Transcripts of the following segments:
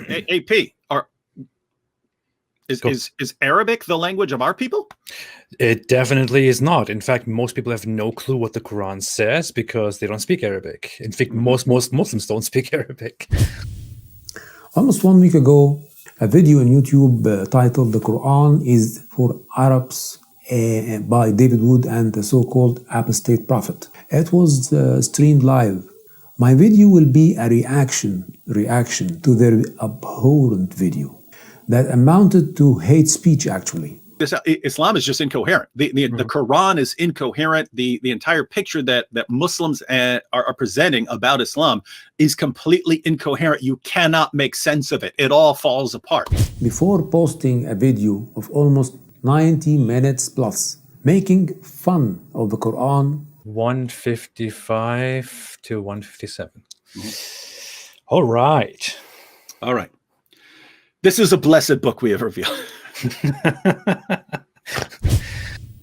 AP, is Arabic the language of our people? It definitely is not. In fact, most people have no clue what the Quran says because they don't speak Arabic. In fact, most Muslims don't speak Arabic. Almost 1 week ago, a video on YouTube titled "The Quran is for Arabs" by David Wood and the so-called Apostate prophet. It was streamed live. My video will be a reaction to their abhorrent video that amounted to hate speech, actually. Islam is just incoherent. The Quran is incoherent. The entire picture that Muslims are presenting about Islam is completely incoherent. You cannot make sense of it. It all falls apart. Before posting a video of almost 90 minutes plus, making fun of the Quran, 155 to 157. All right. This is a blessed book we have revealed.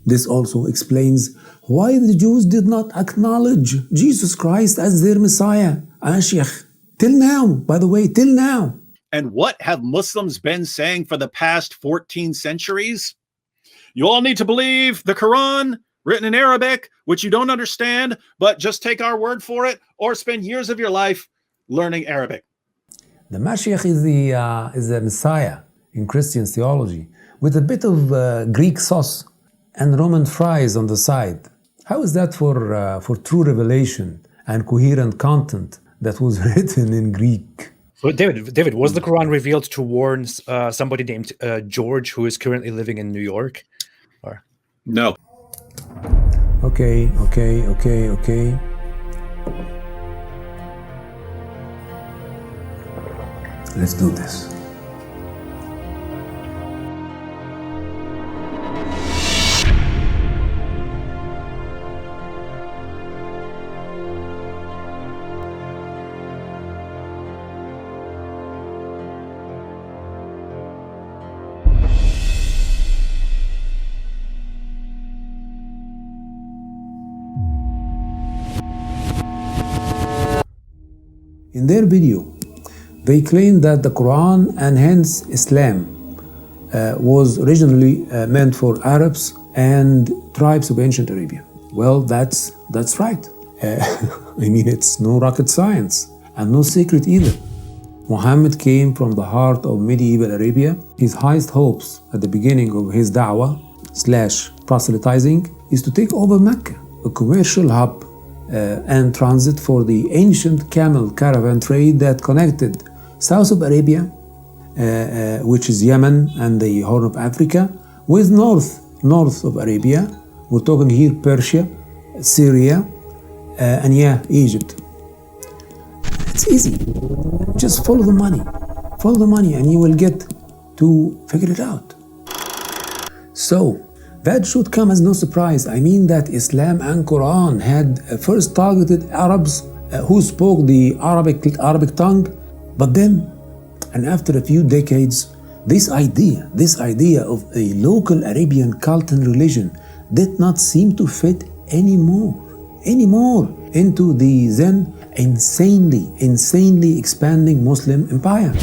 This also explains why the Jews did not acknowledge Jesus Christ as their Messiah, Mashiach, till now, by the way, till now. And what have Muslims been saying for the past 14 centuries? You all need to believe the Quran, written in Arabic, which you don't understand, but just take our word for it, or spend years of your life learning Arabic. The Mashiach is the Messiah in Christian theology, with a bit of Greek sauce and Roman fries on the side. How is that for true revelation and coherent content that was written in Greek? So David, was the Quran revealed to warn somebody named George, who is currently living in New York? Or no. Okay. Let's do this. In their video, they claim that the Quran and hence Islam was originally meant for Arabs and tribes of ancient Arabia. Well, that's right. I mean, it's no rocket science and no secret either. Muhammad came from the heart of medieval Arabia. His highest hopes at the beginning of his da'wah / proselytizing is to take over Mecca, a commercial hub and transit for the ancient camel caravan trade that connected south of Arabia, which is Yemen and the Horn of Africa, with north of Arabia. We're talking here Persia, Syria, and Egypt. It's easy. Just follow the money. Follow the money and you will get to figure it out. So, that should come as no surprise. I mean that Islam and Quran had first targeted Arabs who spoke the Arabic tongue, but then, and after a few decades, this idea of a local Arabian cult and religion did not seem to fit anymore into the then insanely expanding Muslim empire.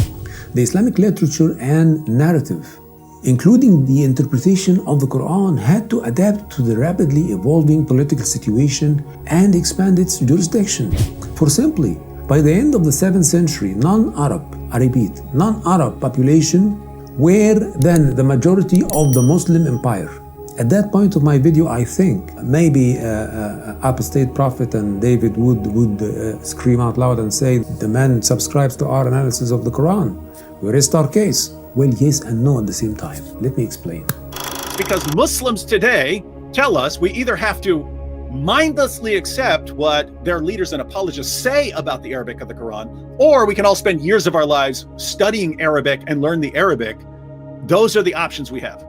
The Islamic literature and narrative, including the interpretation of the Quran, had to adapt to the rapidly evolving political situation and expand its jurisdiction. For simply, by the end of the 7th century, non-Arab population were then the majority of the Muslim empire. At that point of my video, I think maybe Apostate Prophet and David would scream out loud and say, the man subscribes to our analysis of the Quran. We rest our case. Well, yes and no at the same time. Let me explain. Because Muslims today tell us we either have to mindlessly accept what their leaders and apologists say about the Arabic of the Quran, or we can all spend years of our lives studying Arabic and learn the Arabic. Those are the options we have,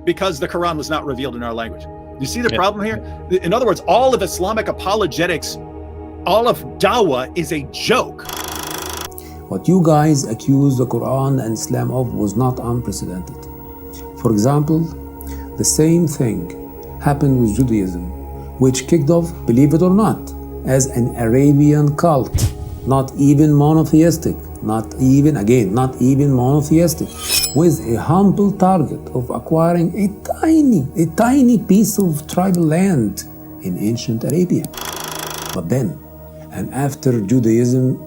because the Quran was not revealed in our language. You see the problem here? In other words, all of Islamic apologetics, all of dawah is a joke. What you guys accuse the Quran and Islam of was not unprecedented. For example, the same thing happened with Judaism, which kicked off, believe it or not, as an Arabian cult, not even monotheistic, not even monotheistic, with a humble target of acquiring a tiny piece of tribal land in ancient Arabia. But then, and after Judaism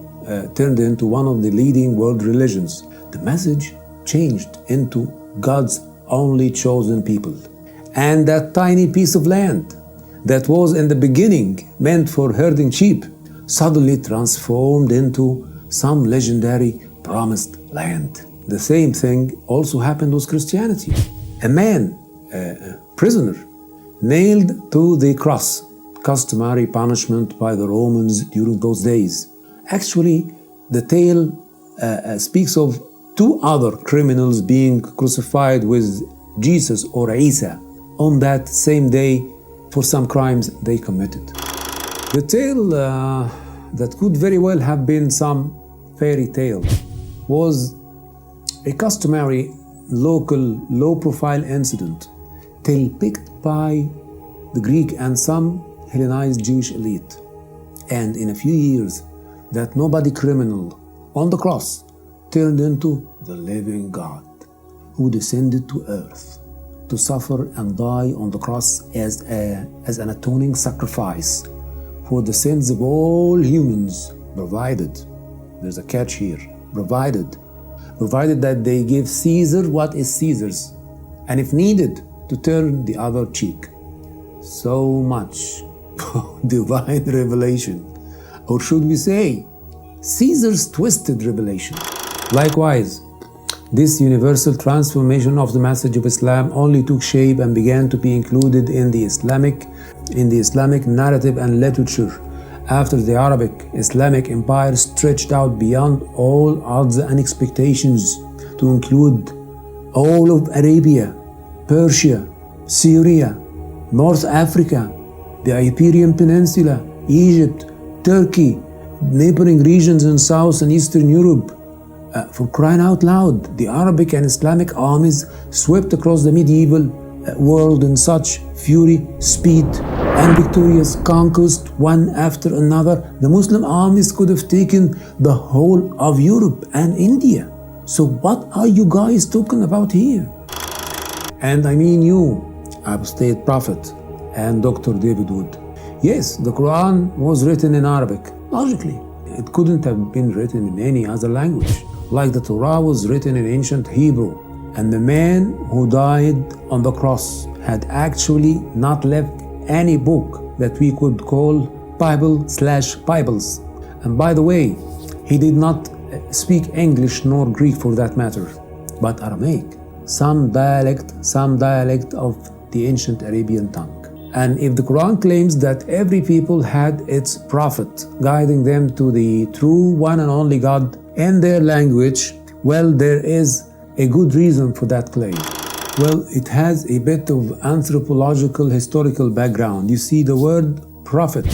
turned into one of the leading world religions, the message changed into God's only chosen people. And that tiny piece of land that was in the beginning meant for herding sheep suddenly transformed into some legendary promised land. The same thing also happened with Christianity. A man, a prisoner, nailed to the cross, customary punishment by the Romans during those days. Actually, the tale speaks of two other criminals being crucified with Jesus or Isa on that same day for some crimes they committed. The tale that could very well have been some fairy tale was a customary local low-profile incident picked by the Greek and some Hellenized Jewish elite. And in a few years, that nobody criminal on the cross turned into the living God who descended to earth to suffer and die on the cross as an atoning sacrifice for the sins of all humans, provided, there's a catch here, provided that they give Caesar what is Caesar's, and if needed, to turn the other cheek. So much divine revelation, or should we say, Caesar's twisted revelation. Likewise, this universal transformation of the message of Islam only took shape and began to be included in the Islamic narrative and literature after the Islamic empire stretched out beyond all odds and expectations to include all of Arabia, Persia, Syria, North Africa, the Iberian Peninsula, Egypt, Turkey, neighboring regions in South and Eastern Europe. For crying out loud, the Arabic and Islamic armies swept across the medieval world in such fury, speed, and victorious conquest, one after another. The Muslim armies could have taken the whole of Europe and India. So what are you guys talking about here? And I mean you, Apostate Prophet and Dr. David Wood. Yes, the Quran was written in Arabic. Logically, it couldn't have been written in any other language, like the Torah was written in ancient Hebrew. And the man who died on the cross had actually not left any book that we could call Bible/Bibles. And by the way, he did not speak English nor Greek for that matter, but Aramaic, some dialect of the ancient Arabian tongue. And if the Quran claims that every people had its prophet guiding them to the true one and only God in their language, well, there is a good reason for that claim. Well, it has a bit of anthropological historical background. You see, the word prophet,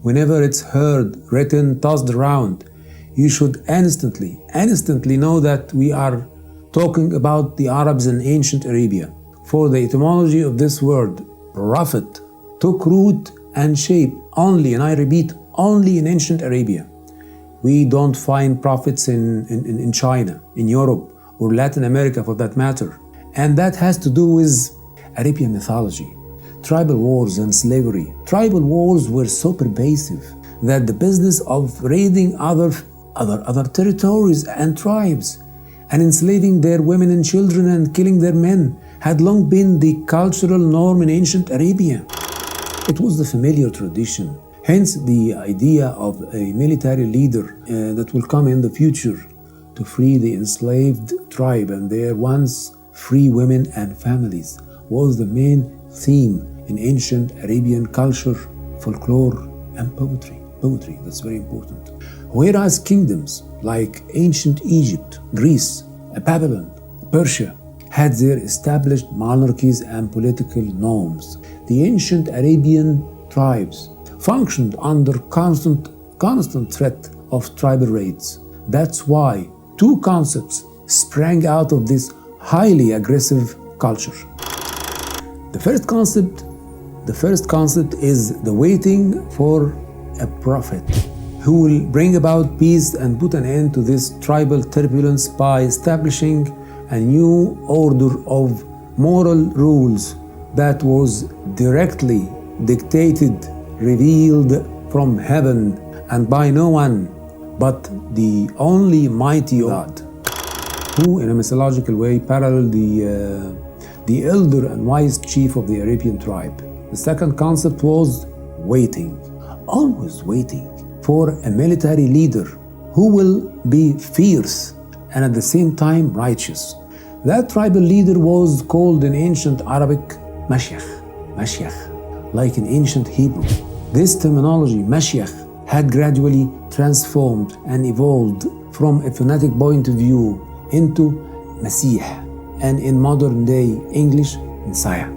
whenever it's heard, written, tossed around, you should instantly know that we are talking about the Arabs in ancient Arabia. For the etymology of this word, prophet, took root and shape only, and I repeat, only in ancient Arabia. We don't find prophets in China, in Europe, or Latin America for that matter. And that has to do with Arabian mythology, tribal wars and slavery. Tribal wars were so pervasive that the business of raiding other territories and tribes and enslaving their women and children and killing their men had long been the cultural norm in ancient Arabia. It was the familiar tradition. Hence the idea of a military leader that will come in the future to free the enslaved tribe and their once free women and families was the main theme in ancient Arabian culture, folklore, and poetry. Poetry, that's very important. Whereas kingdoms like ancient Egypt, Greece, Babylon, Persia had their established monarchies and political norms, the ancient Arabian tribes functioned under constant threat of tribal raids. That's why two concepts sprang out of this highly aggressive culture. The first concept is the waiting for a prophet who will bring about peace and put an end to this tribal turbulence by establishing a new order of moral rules that was directly dictated, revealed from heaven, and by no one but the only mighty God, who in a mythological way paralleled the elder and wise chief of the Arabian tribe. The second concept was waiting, always waiting for a military leader who will be fierce and at the same time righteous. That tribal leader was called in ancient Arabic Mashiach, like in ancient Hebrew. This terminology, Mashiach, had gradually transformed and evolved from a phonetic point of view into Masih, and in modern day English, Messiah.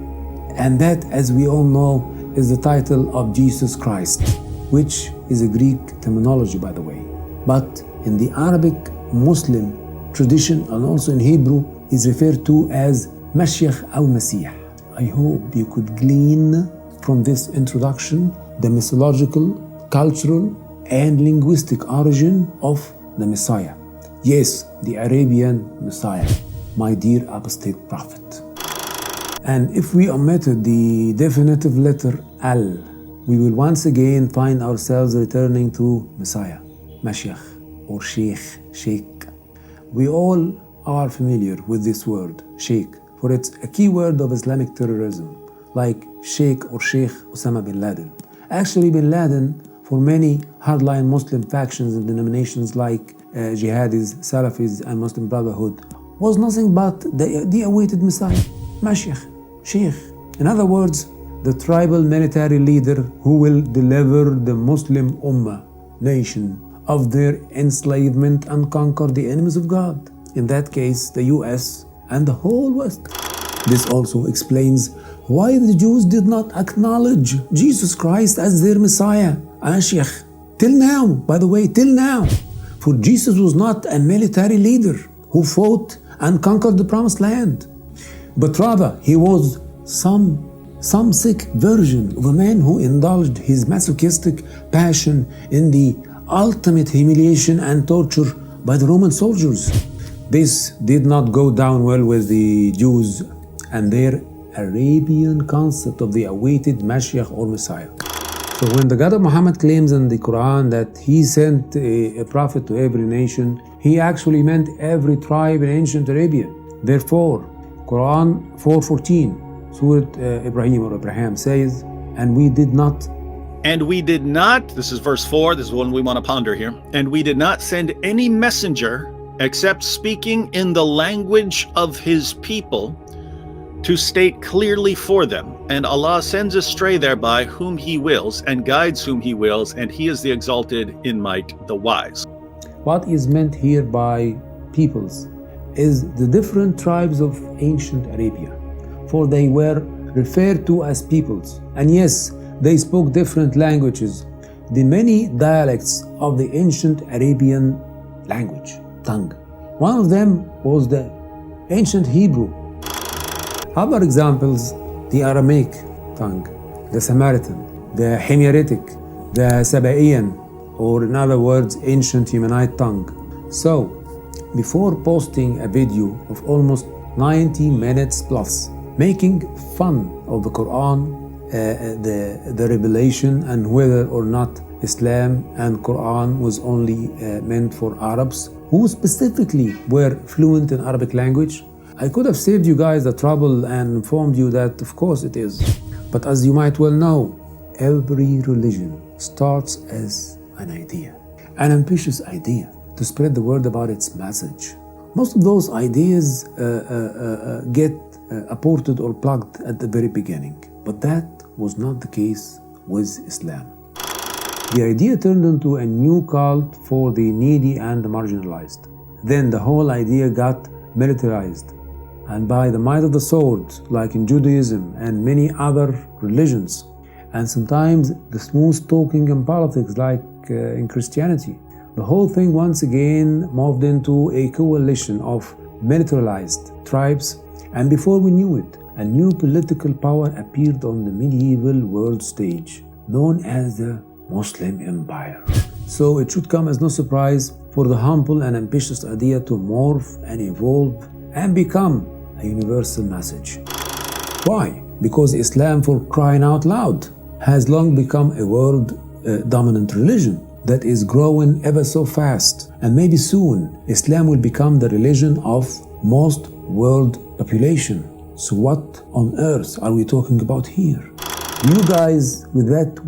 And that, as we all know, is the title of Jesus Christ, which is a Greek terminology, by the way. But in the Arabic Muslim tradition and also in Hebrew is referred to as Mashiach or Masih. I hope you could glean from this introduction the mythological, cultural, and linguistic origin of the Messiah. Yes, the Arabian Messiah, my dear apostate prophet. And if we omitted the definitive letter Al, we will once again find ourselves returning to Messiah, Mashiach, or Sheikh. We all are familiar with this word, Sheikh, for it's a key word of Islamic terrorism, like Sheikh or Sheikh Osama bin Laden. Actually, bin Laden, for many hardline Muslim factions and denominations like Jihadis, Salafis, and Muslim Brotherhood, was nothing but the awaited Messiah, Mashiach, Sheikh. In other words, the tribal military leader who will deliver the Muslim Ummah nation of their enslavement and conquer the enemies of God. In that case, the US and the whole West. This also explains why the Jews did not acknowledge Jesus Christ as their Messiah, Mashiach. Till now, by the way, till now. For Jesus was not a military leader who fought and conquered the promised land, but rather he was some sick version of a man who indulged his masochistic passion in the ultimate humiliation and torture by the Roman soldiers. This did not go down well with the Jews and their Arabian concept of the awaited Mashiach or Messiah. So when the God of Muhammad claims in the Quran that he sent a prophet to every nation, he actually meant every tribe in ancient Arabia. Therefore, Quran 4:14, Surah Ibrahim or Abraham says, And we did not, this is verse 4, this is one we want to ponder here, and we did not send any messenger except speaking in the language of his people to state clearly for them. And Allah sends astray thereby whom he wills and guides whom he wills, and he is the exalted in might, the wise. What is meant here by peoples is the different tribes of ancient Arabia, for they were referred to as peoples. And yes, they spoke different languages, the many dialects of the ancient Arabian language, tongue. One of them was the ancient Hebrew. Other examples, the Aramaic tongue, the Samaritan, the Himyaritic, the Sabaean, or in other words, ancient Yemenite tongue. So, before posting a video of almost 90 minutes plus, making fun of the Quran, the revelation, and whether or not Islam and Quran was only meant for Arabs who specifically were fluent in Arabic language, I could have saved you guys the trouble and informed you that of course it is. But as you might well know, every religion starts as an idea, an ambitious idea to spread the word about its message. Most of those ideas get aborted or plugged at the very beginning, but that was not the case with Islam. The idea turned into a new cult for the needy and the marginalized. Then the whole idea got militarized, and by the might of the sword, like in Judaism and many other religions, and sometimes the smooth talking in politics like in Christianity, the whole thing once again moved into a coalition of militarized tribes, and before we knew it, a new political power appeared on the medieval world stage, known as the Muslim Empire. So it should come as no surprise for the humble and ambitious idea to morph and evolve and become a universal message. Why? Because Islam, for crying out loud, has long become a world dominant religion that is growing ever so fast. And maybe soon, Islam will become the religion of most world population. So what on earth are we talking about here? You guys, with that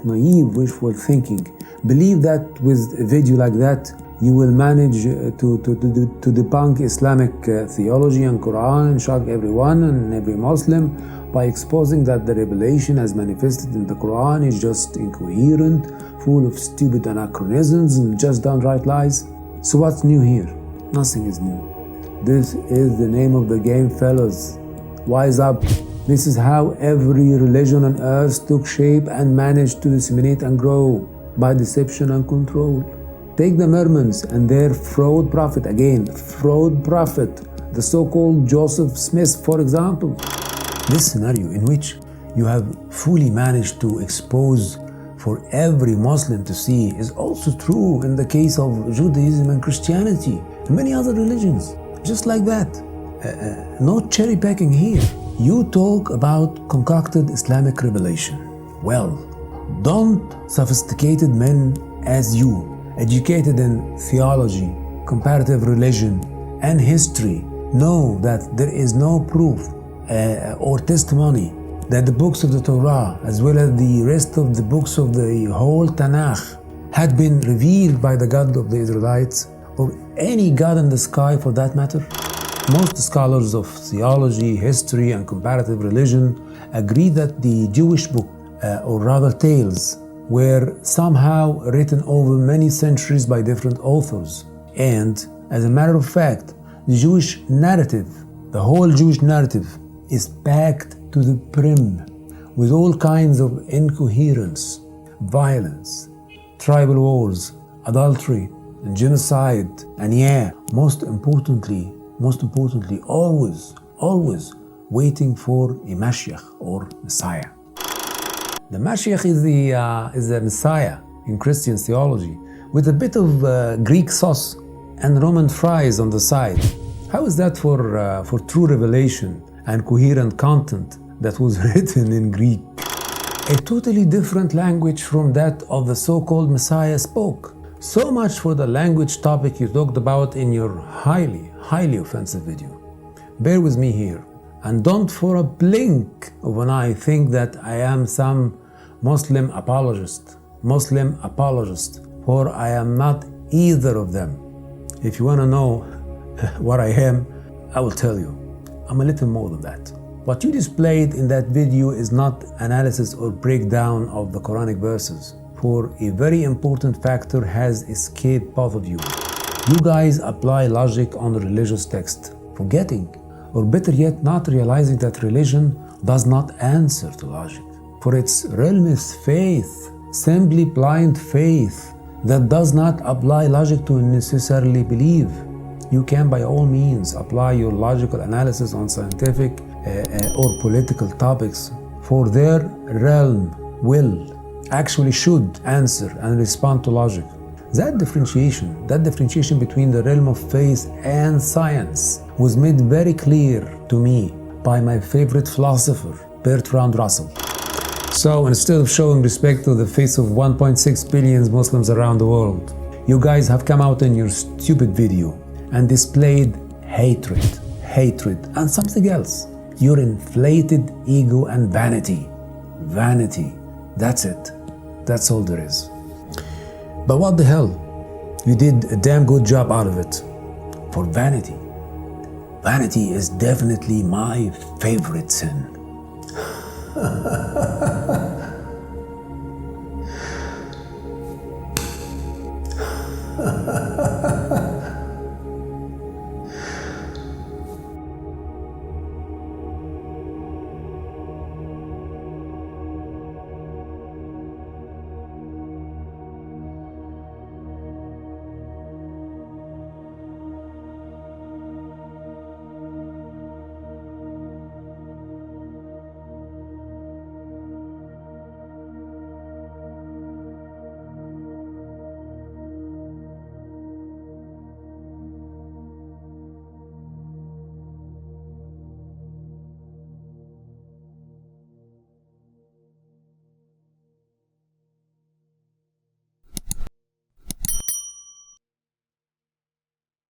naive wishful thinking, believe that with a video like that, you will manage to debunk Islamic theology and Quran and shock everyone and every Muslim by exposing that the revelation as manifested in the Quran is just incoherent, full of stupid anachronisms and just downright lies. So what's new here? Nothing is new. This is the name of the game, fellas. Wise up. This is how every religion on earth took shape and managed to disseminate and grow by deception and control. Take the Mormons and their fraud prophet, the so-called Joseph Smith, for example. This scenario in which you have fully managed to expose for every Muslim to see is also true in the case of Judaism and Christianity and many other religions. Just like that. No cherry picking here. You talk about concocted Islamic revelation. Well, don't sophisticated men as you, educated in theology, comparative religion, and history, know that there is no proof or testimony that the books of the Torah, as well as the rest of the books of the whole Tanakh, had been revealed by the God of the Israelites, or any God in the sky for that matter? Most scholars of theology, history, and comparative religion agree that the Jewish book, or rather tales, were somehow written over many centuries by different authors. And as a matter of fact, the Jewish narrative, the whole Jewish narrative, is packed to the brim with all kinds of incoherence, violence, tribal wars, adultery, and genocide, and most importantly, always waiting for a Mashiach or Messiah. The Mashiach is the Messiah in Christian theology, with a bit of Greek sauce and Roman fries on the side. How is that for true revelation and coherent content that was written in Greek? A totally different language from that of the so-called Messiah spoke. So much for the language topic you talked about in your highly offensive video. Bear with me here, and don't for a blink of an eye think that I am some Muslim apologist, for I am not either of them. If you want to know what I am, I will tell you. I'm a little more than that. What you displayed in that video is not analysis or breakdown of the Quranic verses, for a very important factor has escaped both of you. You guys apply logic on the religious text, forgetting, or better yet, not realizing that religion does not answer to logic. For its realm is faith, simply blind faith, that does not apply logic to necessarily believe. You can by all means apply your logical analysis on scientific or political topics, for their realm will, actually should answer and respond to logic. That differentiation between the realm of faith and science was made very clear to me by my favorite philosopher, Bertrand Russell. So instead of showing respect to the face of 1.6 billion Muslims around the world, you guys have come out in your stupid video and displayed hatred, and something else. Your inflated ego and vanity. That's it. That's all there is. But what the hell? You did a damn good job out of it. For vanity. Vanity is definitely my favorite sin.